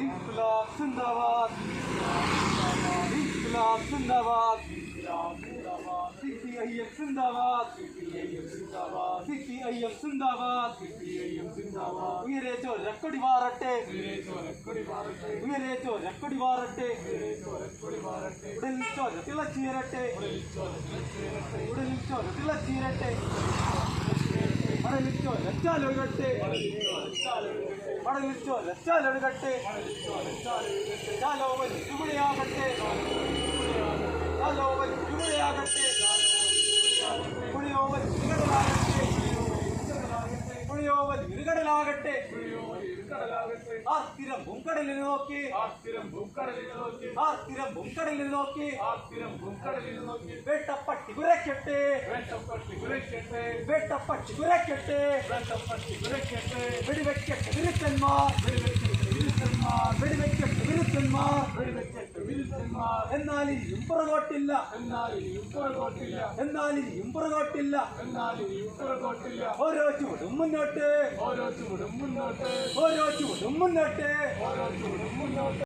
İnkılap zindabad, İnkılap zindabad, CPIM zindabad, CPIM zindabad, ഉയരെ ചോരക്കൊടി വാറട്ടെ, ഉയരെ ചോരക്കൊടി വാറട്ടെ, ഉടലിൽ ചോര തിളച്ചീരട്ടെ, ഉടലിൽ ചോര തിളച്ചീരട്ടെ, മടലിൽ ചോര ചാലൊഴുകട്ടെ, മടലിൽ ചോര ചാലൊഴുകട്ടെ, ചാലോവൻ ചുമടിയാകട്ടെ, ചാലോവൻ ചുമടിയാകട്ടെ, പുളിയോവൻ ഇരുകടലാകട്ടെ, പുളിയോവൻ ഇരുകടലാകട്ടെ, ആസ്തിരം ഭൂക്കടലിൽ നോക്കി, ആസ്തിരം ഭൂക്കടലിൽ നോക്കി, വേട്ടപ്പട്ടി കുരയ്ക്കട്ടെ, വേട്ടപ്പട്ടി കുരയ്ക്കട്ടെ, വെടിവെക്കട്ടെ വിരുദ്ധന്മാർ, വെടിവെക്കട്ടെ വിരുദ്ധന്മാർ, എന്നാൽ ഇനിയും പുറകോട്ടില്ല, എന്നാൽ ഇനിയും പുറകോട്ടില്ല, ഓരോ ചുവടും മുന്നോട്ട്, ഓരോ ചുവടും മുന്നോട്ട്.